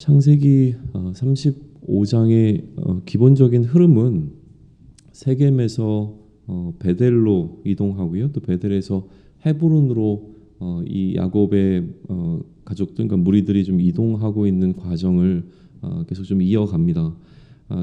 창세기 35장의 기본적인 흐름은 세겜에서 베델로 이동하고요. 또 베델에서 헤브론으로 이 야곱의 가족들, 그러니까 무리들이 좀 이동하고 있는 과정을 계속 좀 이어갑니다.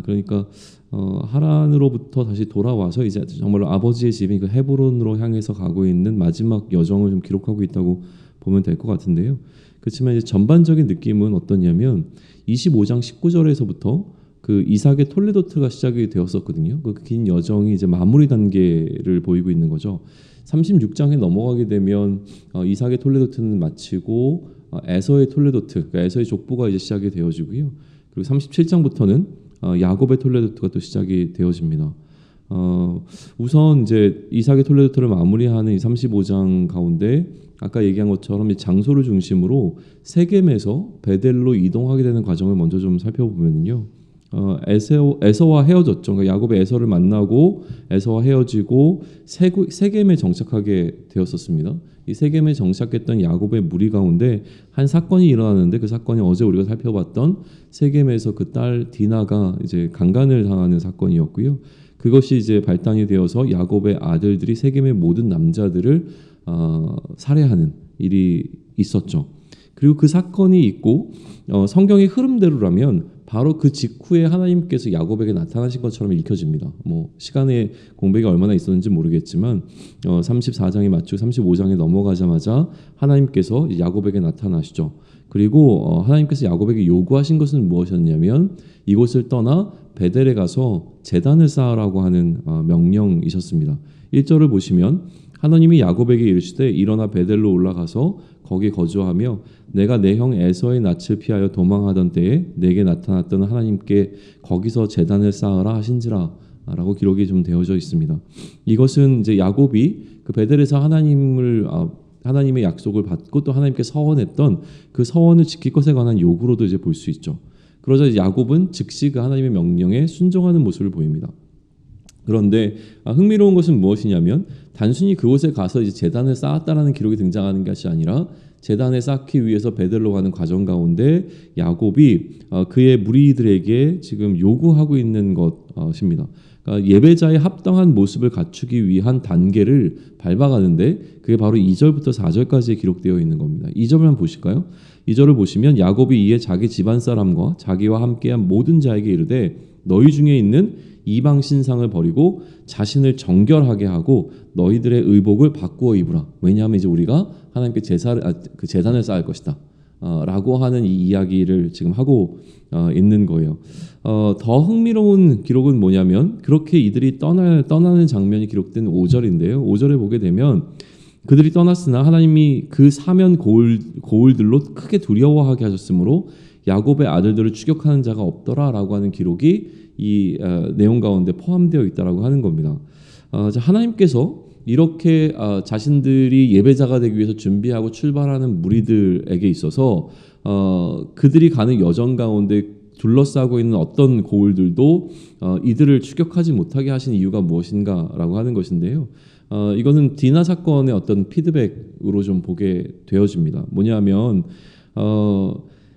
그러니까 하란으로부터 다시 돌아와서 이제 정말로 아버지의 집인 그 헤브론으로 향해서 가고 있는 마지막 여정을 좀 기록하고 있다고 보면 될 것 같은데요. 그렇지만 이제 전반적인 느낌은 어떠냐면 25장 19절에서부터 그 이삭의 톨레도트가 시작이 되었었거든요. 그 긴 여정이 이제 마무리 단계를 보이고 있는 거죠. 36장에 넘어가게 되면 이삭의 톨레도트는 마치고 에서의 톨레도트, 그러니까 에서의 족보가 이제 시작이 되어지고요. 그리고 37장부터는 야곱의 톨레도트가 또 시작이 되어집니다. 우선 이제 이삭의 톨레도트를 마무리하는 이 35장 가운데 아까 얘기한 것처럼 이 장소를 중심으로 세겜에서 베델로 이동하게 되는 과정을 먼저 좀 살펴보면요. 에서와 헤어졌죠. 그러니까 야곱의 에서를 만나고 에서와 헤어지고 세겜에 정착하게 되었었습니다. 이 세겜에 정착했던 야곱의 무리 가운데 한 사건이 일어나는데 그 사건이 어제 우리가 살펴봤던 세겜에서 그 딸 디나가 이제 강간을 당하는 사건이었고요. 그것이 이제 발단이 되어서 야곱의 아들들이 세겜의 모든 남자들을 살해하는 일이 있었죠. 그리고 그 사건이 있고 성경의 흐름대로라면 바로 그 직후에 하나님께서 야곱에게 나타나신 것처럼 읽혀집니다. 뭐 시간의 공백이 얼마나 있었는지 모르겠지만 34장에 맞추고 35장에 넘어가자마자 하나님께서 야곱에게 나타나시죠. 그리고 하나님께서 야곱에게 요구하신 것은 무엇이었냐면 이곳을 떠나 베델에 가서 제단을 쌓으라고 하는 명령이셨습니다. 1절을 보시면 하나님이 야곱에게 이르시되 일어나 베델로 올라가서 거기 거주하며 내가 내 형 에서의 낯을 피하여 도망하던 때에 내게 나타났던 하나님께 거기서 제단을 쌓으라 하신지라 라고 기록이 좀 되어져 있습니다. 이것은 이제 야곱이 그 베델에서 하나님의 약속을 받고 또 하나님께 서원했던 그 서원을 지킬 것에 관한 요구로도 이제 볼 수 있죠. 그러자 야곱은 즉시 그 하나님의 명령에 순종하는 모습을 보입니다. 그런데 흥미로운 것은 무엇이냐면 단순히 그곳에 가서 이제 제단을 쌓았다라는 기록이 등장하는 것이 아니라 제단을 쌓기 위해서 베델로 가는 과정 가운데 야곱이 그의 무리들에게 지금 요구하고 있는 것입니다. 그러니까 예배자의 합당한 모습을 갖추기 위한 단계를 밟아가는데 그게 바로 2절부터 4절까지 기록되어 있는 겁니다. 2절을 한번 보실까요? 2절을 보시면 야곱이 이에 자기 집안 사람과 자기와 함께한 모든 자에게 이르되 너희 중에 있는 이방 신상을 버리고 자신을 정결하게 하고 너희들의 의복을 바꾸어 입으라. 왜냐하면 이제 우리가 하나님께 그 제단을 쌓을 것이다. 라고 하는 이 이야기를 지금 하고 있는 거예요. 더 흥미로운 기록은 뭐냐면 그렇게 이들이 떠나는 장면이 기록된 5절인데요. 5절에 보게 되면 그들이 떠났으나 하나님이 그 사면 고울들로 크게 두려워하게 하셨으므로 야곱의 아들들을 추격하는 자가 없더라라고 하는 기록이 이 내용 가운데 포함되어 있다라고 하는 겁니다. 하나님께서 이렇게 자신들이 예배자가 되기 위해서 준비하고 출발하는 무리들에게 있어서 그들이 가는 여정 가운데 둘러싸고 있는 어떤 고울들도 이들을 추격하지 못하게 하신 이유가 무엇인가라고 하는 것인데요. 이거는 디나 사건의 어떤 피드백으로 좀 보게 되어집니다. 뭐냐면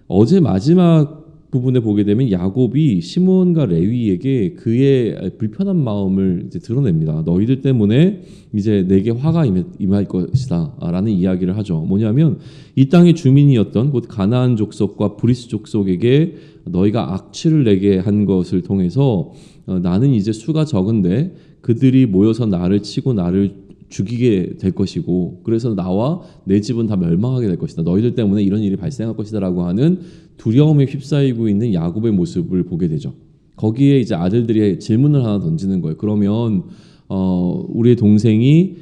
어제 마지막 부분에 보게 되면 야곱이 시므온과 레위에게 그의 불편한 마음을 이제 드러냅니다. 너희들 때문에 이제 내게 화가 임할 것이다라는 이야기를 하죠. 뭐냐면 이 땅의 주민이었던 곧 가나안 족속과 브리스 족속에게 너희가 악취를 내게 한 것을 통해서 나는 이제 수가 적은데 그들이 모여서 나를 치고 나를 죽이게 될 것이고 그래서 나와 내 집은 다 멸망하게 될 것이다. 너희들 때문에 이런 일이 발생할 것이다 라고 하는 두려움에 휩싸이고 있는 야곱의 모습을 보게 되죠. 거기에 이제 아들들이 질문을 하나 던지는 거예요. 그러면 우리의 동생이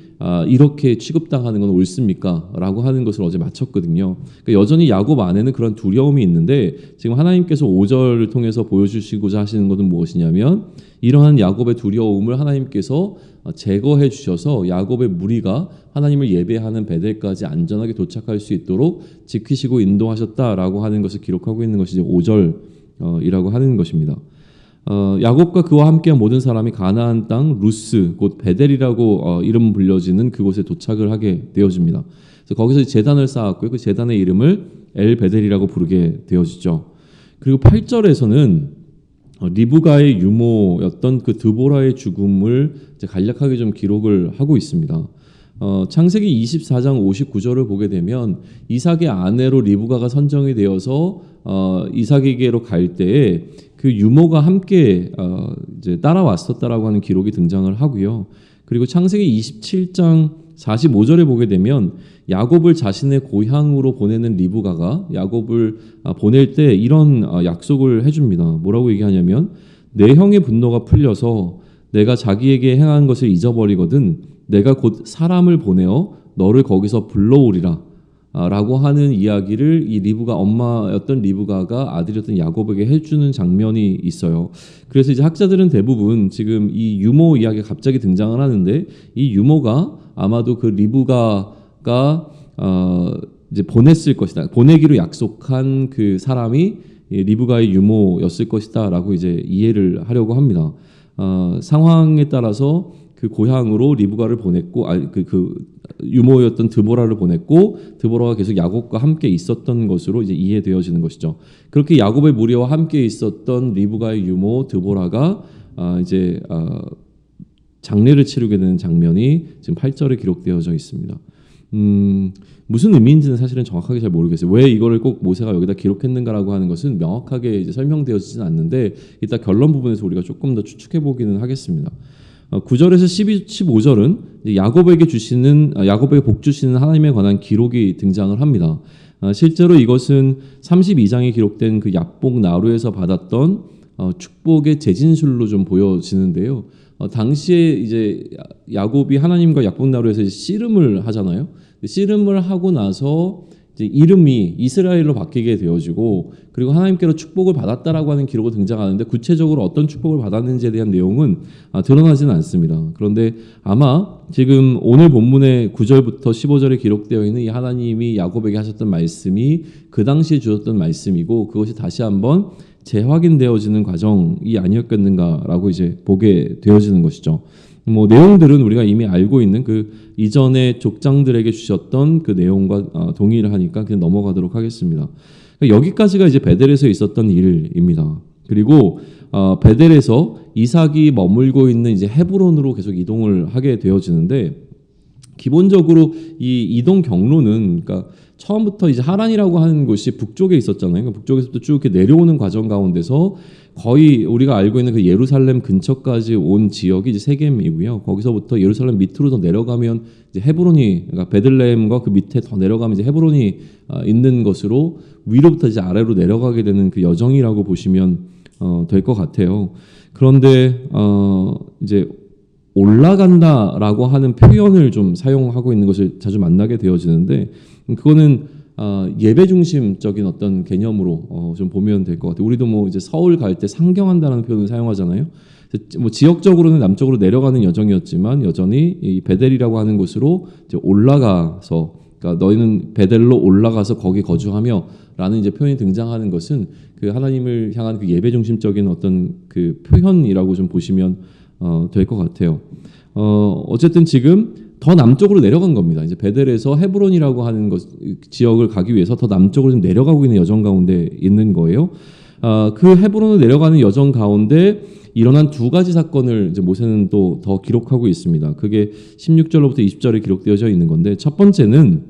이렇게 취급당하는 건 옳습니까? 라고 하는 것을 어제 마쳤거든요. 그러니까 여전히 야곱 안에는 그런 두려움이 있는데 지금 하나님께서 5절을 통해서 보여주시고자 하시는 것은 무엇이냐면 이러한 야곱의 두려움을 하나님께서 제거해 주셔서 야곱의 무리가 하나님을 예배하는 베델까지 안전하게 도착할 수 있도록 지키시고 인도하셨다라고 하는 것을 기록하고 있는 것이 이제 5절이라고 하는 것입니다. 야곱과 그와 함께한 모든 사람이 가나안 땅 루스 곧 베델이라고 이름 불려지는 그곳에 도착을 하게 되어집니다. 그래서 거기서 제단을 쌓았고요. 그 제단의 이름을 엘 베델이라고 부르게 되어지죠. 그리고 8절에서는 리브가의 유모였던 그 드보라의 죽음을 이제 간략하게 좀 기록을 하고 있습니다. 창세기 24장 59절을 보게 되면 이삭의 아내로 리브가가 선정이 되어서 이삭에게로 갈 때에 그 유모가 함께 이제 따라왔었다라고 하는 기록이 등장을 하고요. 그리고 창세기 27장 45절에 보게 되면 야곱을 자신의 고향으로 보내는 리브가가 야곱을 보낼 때 이런 약속을 해줍니다. 뭐라고 얘기하냐면 내 형의 분노가 풀려서 내가 자기에게 행한 것을 잊어버리거든 내가 곧 사람을 보내어 너를 거기서 불러오리라 라고 하는 이야기를 이 리브가 엄마였던 리브가가 아들이었던 야곱에게 해주는 장면이 있어요. 그래서 이제 학자들은 대부분 지금 이 유모 이야기가 갑자기 등장을 하는데 이 유모가 아마도 그 리브가가 이제 보냈을 것이다. 보내기로 약속한 그 사람이 리브가의 유모였을 것이다라고 이제 이해를 하려고 합니다. 상황에 따라서 그 고향으로 리브가를 보냈고, 그 유모였던 드보라를 보냈고, 드보라가 계속 야곱과 함께 있었던 것으로 이제 이해되어지는 것이죠. 그렇게 야곱의 무리와 함께 있었던 리브가의 유모 드보라가 이제 장례를 치르게 되는 장면이 지금 8절에 기록되어져 있습니다. 무슨 의미인지는 사실은 정확하게 잘 모르겠어요. 왜 이거를 꼭 모세가 여기다 기록했는가라고 하는 것은 명확하게 이제 설명되어지진 않는데 이따 결론 부분에서 우리가 조금 더 추측해 보기는 하겠습니다. 9절에서 15절은 야곱에게 복 주시는 하나님에 관한 기록이 등장을 합니다. 실제로 이것은 32장에 기록된 그 야복 나루에서 받았던 축복의 재진술로 좀 보여지는데요. 당시에 이제 야곱이 하나님과 야복 나루에서 씨름을 하잖아요. 씨름을 하고 나서 이제 이름이 이스라엘로 바뀌게 되어지고 그리고 하나님께로 축복을 받았다라고 하는 기록이 등장하는데 구체적으로 어떤 축복을 받았는지에 대한 내용은 드러나지는 않습니다. 그런데 아마 지금 오늘 본문의 9절부터 15절에 기록되어 있는 이 하나님이 야곱에게 하셨던 말씀이 그 당시에 주셨던 말씀이고 그것이 다시 한번 재확인되어지는 과정이 아니었겠는가라고 이제 보게 되어지는 것이죠. 뭐 내용들은 우리가 이미 알고 있는 그 이전의 족장들에게 주셨던 그 내용과 동의를 하니까 그냥 넘어가도록 하겠습니다. 그러니까 여기까지가 이제 베델에서 있었던 일입니다. 그리고 베델에서 이삭이 머물고 있는 이제 헤브론으로 계속 이동을 하게 되어지는데 기본적으로 이 이동 경로는 그러니까 처음부터 이제 하란이라고 하는 곳이 북쪽에 있었잖아요. 그러니까 북쪽에서부터 쭉 이렇게 내려오는 과정 가운데서 거의 우리가 알고 있는 그 예루살렘 근처까지 온 지역이 이제 세겜이고요. 거기서부터 예루살렘 밑으로 더 내려가면 이제 헤브론이 그러니까 베들레헴과 그 밑에 더 내려가면 이제 헤브론이 있는 것으로 위로부터 이제 아래로 내려가게 되는 그 여정이라고 보시면 될 것 같아요. 그런데 이제 올라간다라고 하는 표현을 좀 사용하고 있는 것을 자주 만나게 되어지는데 그거는 예배 중심적인 어떤 개념으로 좀 보면 될 것 같아요. 우리도 뭐 이제 서울 갈 때 상경한다는 표현을 사용하잖아요. 뭐 지역적으로는 남쪽으로 내려가는 여정이었지만 여전히 이 베델이라고 하는 곳으로 이제 올라가서 그러니까 너희는 베델로 올라가서 거기 거주하며라는 이제 표현이 등장하는 것은 그 하나님을 향한 그 예배 중심적인 어떤 그 표현이라고 좀 보시면 될 것 같아요. 어쨌든 지금 더 남쪽으로 내려간 겁니다. 이제 베델에서 헤브론이라고 하는 지역을 가기 위해서 더 남쪽으로 좀 내려가고 있는 여정 가운데 있는 거예요. 그 헤브론으로 내려가는 여정 가운데 일어난 두 가지 사건을 이제 모세는 또 더 기록하고 있습니다. 그게 16절로부터 20절에 기록되어져 있는 건데 첫 번째는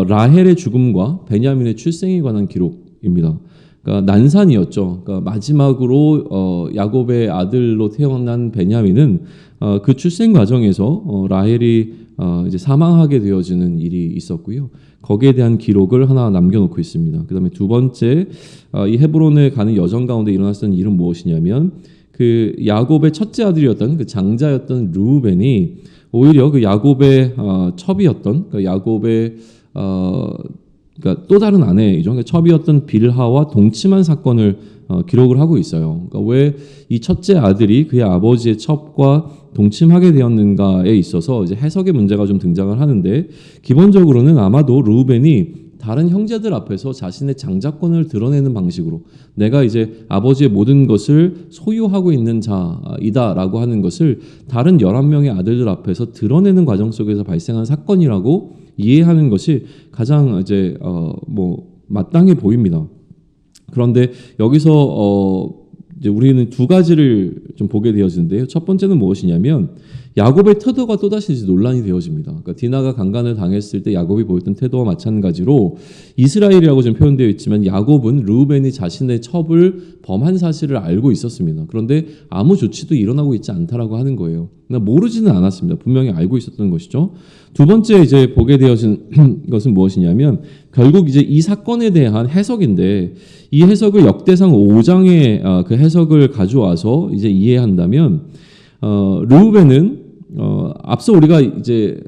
라헬의 죽음과 베냐민의 출생에 관한 기록입니다. 그러니까 난산이었죠. 그러니까 마지막으로 야곱의 아들로 태어난 베냐민은 그 출생 과정에서 라헬이 이제 사망하게 되어지는 일이 있었고요. 거기에 대한 기록을 하나 남겨놓고 있습니다. 그다음에 두 번째 이 헤브론에 가는 여정 가운데 일어났던 일은 무엇이냐면 그 야곱의 첫째 아들이었던 그 장자였던 르우벤이 오히려 그 야곱의 첩이었던 그 야곱의 그러니까 또 다른 아내이죠. 그러니까 첩이었던 빌하와 동침한 사건을 기록을 하고 있어요. 그러니까 왜 이 첫째 아들이 그의 아버지의 첩과 동침하게 되었는가에 있어서 이제 해석의 문제가 좀 등장을 하는데 기본적으로는 아마도 르우벤이 다른 형제들 앞에서 자신의 장자권을 드러내는 방식으로 내가 이제 아버지의 모든 것을 소유하고 있는 자이다라고 하는 것을 다른 11명의 아들들 앞에서 드러내는 과정 속에서 발생한 사건이라고 이해하는 것이 가장 이제 뭐 마땅해 보입니다. 그런데 여기서 이제 우리는 두 가지를 좀 보게 되어지는데요. 첫 번째는 무엇이냐면 야곱의 태도가 또다시 이제 논란이 되어집니다. 그러니까 디나가 강간을 당했을 때 야곱이 보였던 태도와 마찬가지로 이스라엘이라고 좀 표현되어 있지만 야곱은 르우벤이 자신의 첩을 범한 사실을 알고 있었습니다. 그런데 아무 조치도 일어나고 있지 않다라고 하는 거예요. 모르지는 않았습니다. 분명히 알고 있었던 것이죠. 두 번째 이제 보게 되어진 것은 무엇이냐면 결국 이제 이 사건에 대한 해석인데 이 해석을 역대상 5장의 그 해석을 가져와서 이제 이해한다면 르우벤은 앞서 우리가 이제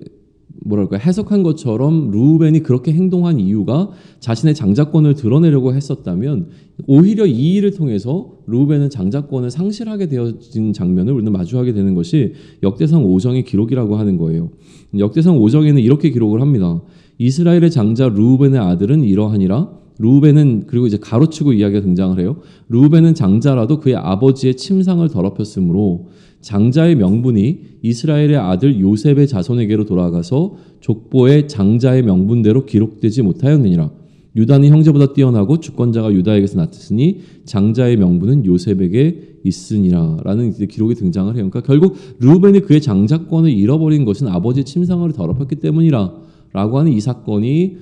뭐랄까 해석한 것처럼 르우벤이 그렇게 행동한 이유가 자신의 장자권을 드러내려고 했었다면 오히려 이 일을 통해서 르우벤은 장자권을 상실하게 되어진 장면을 우리는 마주하게 되는 것이 역대상 5장의 기록이라고 하는 거예요. 역대상 5장에는 이렇게 기록을 합니다. 이스라엘의 장자 르우벤의 아들은 이러하니라. 르우벤은 그리고 이제 가로치고 이야기가 등장을 해요. 르우벤은 장자라도 그의 아버지의 침상을 더럽혔으므로 장자의 명분이 이스라엘의 아들 요셉의 자손에게로 돌아가서 족보의 장자의 명분대로 기록되지 못하였느니라. 유다는 형제보다 뛰어나고 주권자가 유다에게서 났으니 장자의 명분은 요셉에게 있으니라 라는 기록이 등장을 해요. 그러니까 결국 르우벤이 그의 장자권을 잃어버린 것은 아버지의 침상을 더럽혔기 때문이라 라고 하는 이 사건이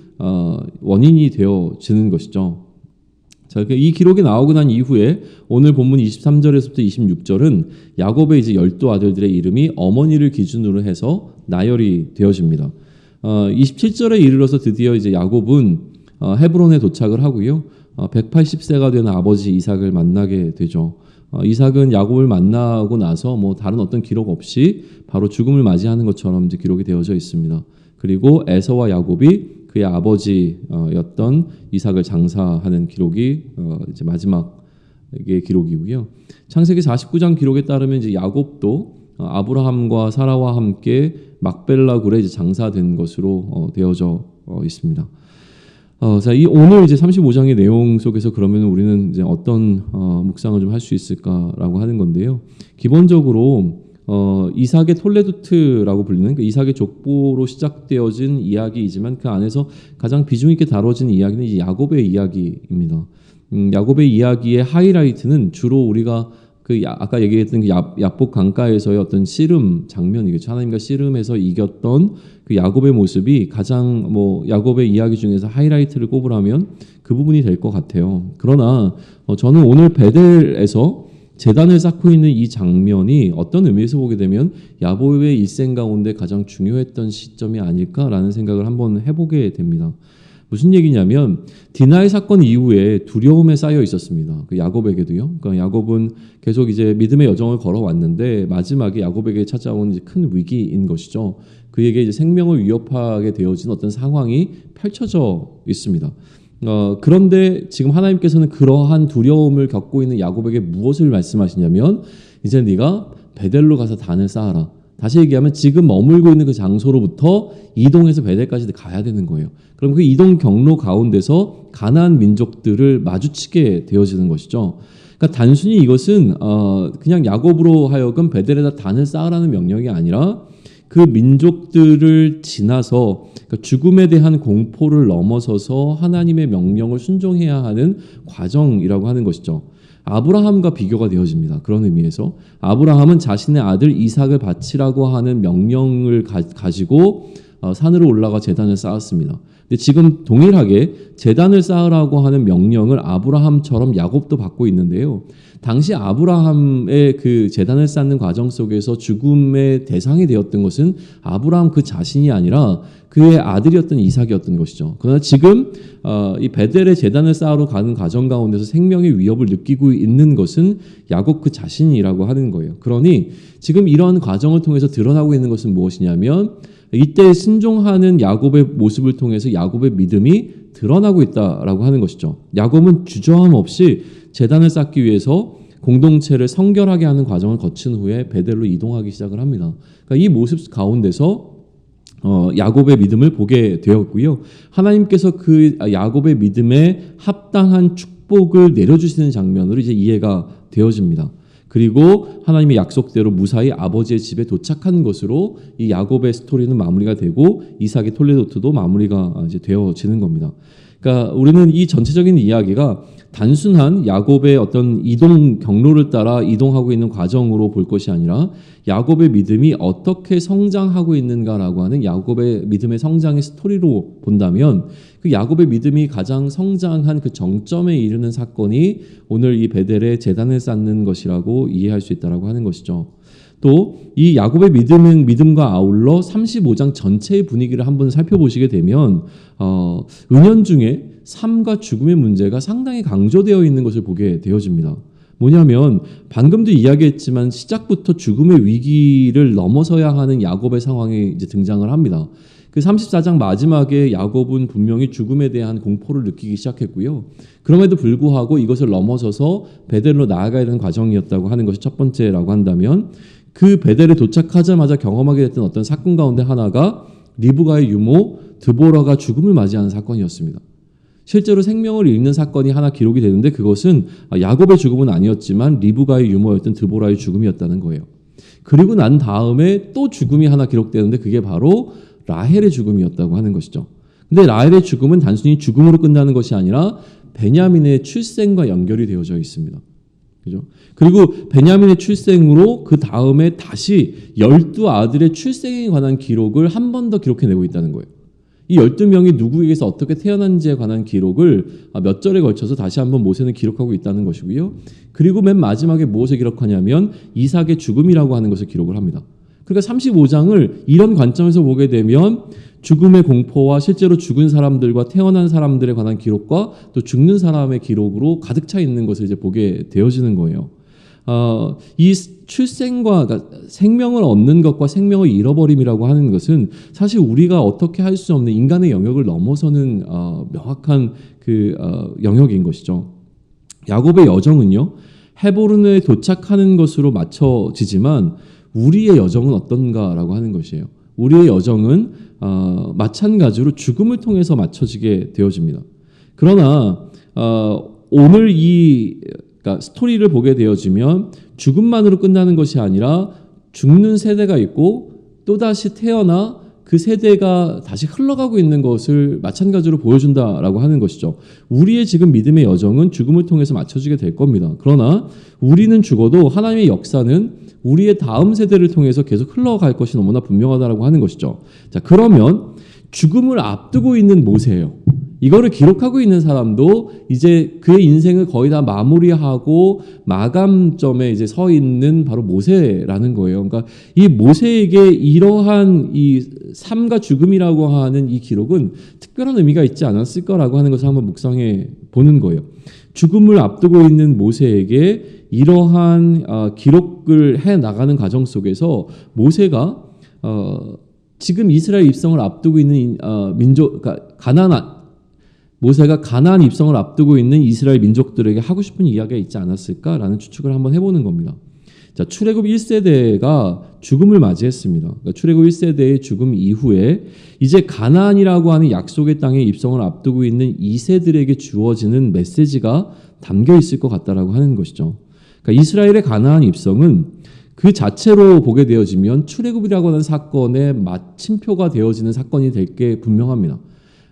원인이 되어지는 것이죠. 자, 이 기록이 나오고 난 이후에 오늘 본문 23절에서부터 26절은 야곱의 이제 12 아들들의 이름이 어머니를 기준으로 해서 나열이 되어집니다. 27절에 이르러서 드디어 이제 야곱은 헤브론에 도착을 하고요. 180세가 된 아버지 이삭을 만나게 되죠. 이삭은 야곱을 만나고 나서 뭐 다른 어떤 기록 없이 바로 죽음을 맞이하는 것처럼 이제 기록이 되어져 있습니다. 그리고 에서와 야곱이 그의 아버지였던 이삭을 장사하는 기록이 이제 마지막의 기록이고요. 창세기 49장 기록에 따르면 이제 야곱도 아브라함과 사라와 함께 막벨라 굴에 이제 장사된 것으로 되어져 있습니다. 자, 이 오늘 이제 35장의 내용 속에서 그러면 우리는 이제 어떤 묵상을 좀 할 수 있을까라고 하는 건데요. 기본적으로 이삭의 톨레도트라고 불리는 그 이삭의 족보로 시작되어진 이야기이지만 그 안에서 가장 비중 있게 다뤄진 이야기는 이제 야곱의 이야기입니다. 야곱의 이야기의 하이라이트는 주로 우리가 아까 얘기했던 그 야복 강가에서의 어떤 씨름 장면이겠죠. 하나님과 씨름에서 이겼던 그 야곱의 모습이 가장 야곱의 이야기 중에서 하이라이트를 꼽으라면 그 부분이 될 것 같아요. 그러나 저는 오늘 베델에서 제단을 쌓고 있는 이 장면이 어떤 의미에서 보게 되면 야곱의 일생 가운데 가장 중요했던 시점이 아닐까라는 생각을 한번 해보게 됩니다. 무슨 얘기냐면 디나의 사건 이후에 두려움에 쌓여 있었습니다. 그 야곱에게도요. 그러니까 야곱은 계속 이제 믿음의 여정을 걸어왔는데 마지막에 야곱에게 찾아온 이제 큰 위기인 것이죠. 그에게 이제 생명을 위협하게 되어진 어떤 상황이 펼쳐져 있습니다. 그런데 지금 하나님께서는 그러한 두려움을 겪고 있는 야곱에게 무엇을 말씀하시냐면 이제 네가 베델로 가서 단을 쌓아라. 다시 얘기하면 지금 머물고 있는 그 장소로부터 이동해서 베델까지 가야 되는 거예요. 그럼 그 이동 경로 가운데서 가나안 민족들을 마주치게 되어지는 것이죠. 그러니까 단순히 이것은 그냥 야곱으로 하여금 베델에다 단을 쌓으라는 명령이 아니라 그 민족들을 지나서 그러니까 죽음에 대한 공포를 넘어서서 하나님의 명령을 순종해야 하는 과정이라고 하는 것이죠. 아브라함과 비교가 되어집니다. 그런 의미에서 아브라함은 자신의 아들 이삭을 바치라고 하는 명령을 가지고 산으로 올라가 제단을 쌓았습니다. 근데 지금 동일하게 제단을 쌓으라고 하는 명령을 아브라함처럼 야곱도 받고 있는데요. 당시 아브라함의 그 제단을 쌓는 과정 속에서 죽음의 대상이 되었던 것은 아브라함 그 자신이 아니라 그의 아들이었던 이삭이었던 것이죠. 그러나 지금 이 베델의 제단을 쌓으러 가는 과정 가운데서 생명의 위협을 느끼고 있는 것은 야곱 그 자신이라고 하는 거예요. 그러니 지금 이러한 과정을 통해서 드러나고 있는 것은 무엇이냐면 이때 순종하는 야곱의 모습을 통해서 야곱의 믿음이 드러나고 있다라고 하는 것이죠. 야곱은 주저함 없이 제단을 쌓기 위해서 공동체를 성결하게 하는 과정을 거친 후에 베델로 이동하기 시작을 합니다. 그러니까 이 모습 가운데서 야곱의 믿음을 보게 되었고요. 하나님께서 그 야곱의 믿음에 합당한 축복을 내려주시는 장면으로 이제 이해가 되어집니다. 그리고 하나님의 약속대로 무사히 아버지의 집에 도착한 것으로 이 야곱의 스토리는 마무리가 되고 이삭의 톨레도트도 마무리가 이제 되어지는 겁니다. 그러니까 우리는 이 전체적인 이야기가 단순한 야곱의 어떤 이동 경로를 따라 이동하고 있는 과정으로 볼 것이 아니라 야곱의 믿음이 어떻게 성장하고 있는가라고 하는 야곱의 믿음의 성장의 스토리로 본다면 그 야곱의 믿음이 가장 성장한 그 정점에 이르는 사건이 오늘 이 베델에 제단을 쌓는 것이라고 이해할 수 있다라고 하는 것이죠. 또 이 야곱의 믿음과 아울러 35장 전체의 분위기를 한번 살펴보시게 되면 은연중에 삶과 죽음의 문제가 상당히 강조되어 있는 것을 보게 되어집니다. 뭐냐면 방금도 이야기했지만 시작부터 죽음의 위기를 넘어서야 하는 야곱의 상황이 이제 등장을 합니다. 그 34장 마지막에 야곱은 분명히 죽음에 대한 공포를 느끼기 시작했고요. 그럼에도 불구하고 이것을 넘어서서 베델로 나아가야 되는 과정이었다고 하는 것이 첫 번째라고 한다면 그 베델에 도착하자마자 경험하게 됐던 어떤 사건 가운데 하나가 리브가의 유모 드보라가 죽음을 맞이하는 사건이었습니다. 실제로 생명을 잃는 사건이 하나 기록이 되는데 그것은 야곱의 죽음은 아니었지만 리브가의 유모였던 드보라의 죽음이었다는 거예요. 그리고 난 다음에 또 죽음이 하나 기록되는데 그게 바로 라헬의 죽음이었다고 하는 것이죠. 근데 라헬의 죽음은 단순히 죽음으로 끝나는 것이 아니라 베냐민의 출생과 연결이 되어져 있습니다. 그죠? 그리고 베냐민의 출생으로 그 다음에 다시 12아들의 출생에 관한 기록을 한 번 더 기록해내고 있다는 거예요. 이 12명이 누구에게서 어떻게 태어난지에 관한 기록을 몇 절에 걸쳐서 다시 한번 모세는 기록하고 있다는 것이고요. 그리고 맨 마지막에 무엇을 기록하냐면 이삭의 죽음이라고 하는 것을 기록을 합니다. 그러니까 35장을 이런 관점에서 보게 되면 죽음의 공포와 실제로 죽은 사람들과 태어난 사람들에 관한 기록과 또 죽는 사람의 기록으로 가득 차 있는 것을 이제 보게 되어지는 거예요. 이 출생과 그러니까 생명을 얻는 것과 생명을 잃어버림이라고 하는 것은 사실 우리가 어떻게 할 수 없는 인간의 영역을 넘어서는 명확한 그 영역인 것이죠. 야곱의 여정은요, 헤브론에 도착하는 것으로 맞춰지지만 우리의 여정은 어떤가라고 하는 것이에요. 우리의 여정은 마찬가지로 죽음을 통해서 맞춰지게 되어집니다. 그러나 오늘 그러니까 스토리를 보게 되어지면 죽음만으로 끝나는 것이 아니라 죽는 세대가 있고 또다시 태어나 그 세대가 다시 흘러가고 있는 것을 마찬가지로 보여준다라고 하는 것이죠. 우리의 지금 믿음의 여정은 죽음을 통해서 맞춰지게 될 겁니다. 그러나 우리는 죽어도 하나님의 역사는 우리의 다음 세대를 통해서 계속 흘러갈 것이 너무나 분명하다라고 하는 것이죠. 자, 그러면 죽음을 앞두고 있는 모세예요. 이거를 기록하고 있는 사람도 이제 그의 인생을 거의 다 마무리하고 마감점에 이제 서 있는 바로 모세라는 거예요. 그러니까 이 모세에게 이러한 이 삶과 죽음이라고 하는 이 기록은 특별한 의미가 있지 않았을 거라고 하는 것을 한번 묵상해 보는 거예요. 죽음을 앞두고 있는 모세에게 이러한 기록을 해 나가는 과정 속에서 모세가 지금 이스라엘 입성을 앞두고 있는 그러니까 모세가 가나안 입성을 앞두고 있는 이스라엘 민족들에게 하고 싶은 이야기가 있지 않았을까라는 추측을 한번 해보는 겁니다. 자, 출애굽 1세대가 죽음을 맞이했습니다. 그러니까 출애굽 1세대의 죽음 이후에 이제 가나안이라고 하는 약속의 땅에 입성을 앞두고 있는 2세들에게 주어지는 메시지가 담겨 있을 것 같다라고 하는 것이죠. 그러니까 이스라엘의 가나안 입성은 그 자체로 보게 되어지면 출애굽이라고 하는 사건의 마침표가 되어지는 사건이 될 게 분명합니다.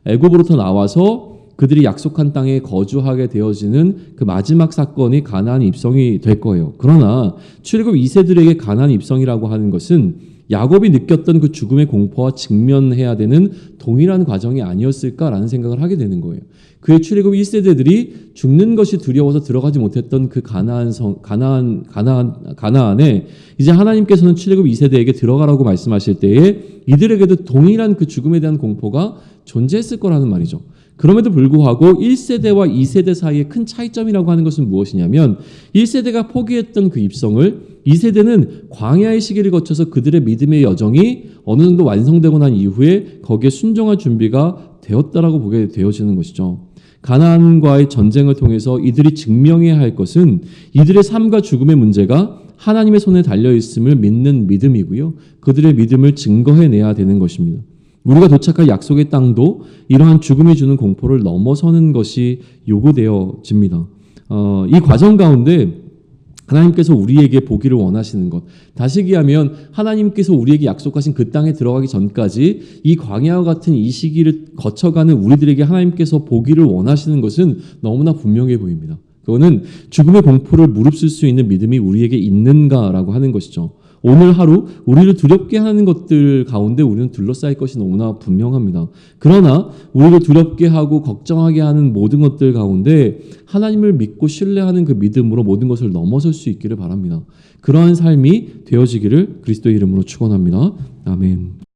애굽으로부터 나와서 그들이 약속한 땅에 거주하게 되어지는 그 마지막 사건이 가나안 입성이 될 거예요. 그러나 출애굽 2세들에게 가나안 입성이라고 하는 것은 야곱이 느꼈던 그 죽음의 공포와 직면해야 되는 동일한 과정이 아니었을까라는 생각을 하게 되는 거예요. 그의 출애굽 1세대들이 죽는 것이 두려워서 들어가지 못했던 그 가나안에 이제 하나님께서는 출애굽 2세대에게 들어가라고 말씀하실 때에 이들에게도 동일한 그 죽음에 대한 공포가 존재했을 거라는 말이죠. 그럼에도 불구하고 1세대와 2세대 사이의 큰 차이점이라고 하는 것은 무엇이냐면 1세대가 포기했던 그 입성을 2세대는 광야의 시기를 거쳐서 그들의 믿음의 여정이 어느 정도 완성되고 난 이후에 거기에 순종할 준비가 되었다라고 보게 되어지는 것이죠. 가나안과의 전쟁을 통해서 이들이 증명해야 할 것은 이들의 삶과 죽음의 문제가 하나님의 손에 달려있음을 믿는 믿음이고요. 그들의 믿음을 증거해내야 되는 것입니다. 우리가 도착할 약속의 땅도 이러한 죽음이 주는 공포를 넘어서는 것이 요구되어집니다. 이 과정 가운데 하나님께서 우리에게 보기를 원하시는 것. 다시 얘기하면 하나님께서 우리에게 약속하신 그 땅에 들어가기 전까지 이 광야와 같은 이 시기를 거쳐가는 우리들에게 하나님께서 보기를 원하시는 것은 너무나 분명해 보입니다. 그거는 죽음의 공포를 무릅쓸 수 있는 믿음이 우리에게 있는가라고 하는 것이죠. 오늘 하루 우리를 두렵게 하는 것들 가운데 우리는 둘러싸일 것이 너무나 분명합니다. 그러나 우리를 두렵게 하고 걱정하게 하는 모든 것들 가운데 하나님을 믿고 신뢰하는 그 믿음으로 모든 것을 넘어설 수 있기를 바랍니다. 그러한 삶이 되어지기를 그리스도의 이름으로 축원합니다. 아멘.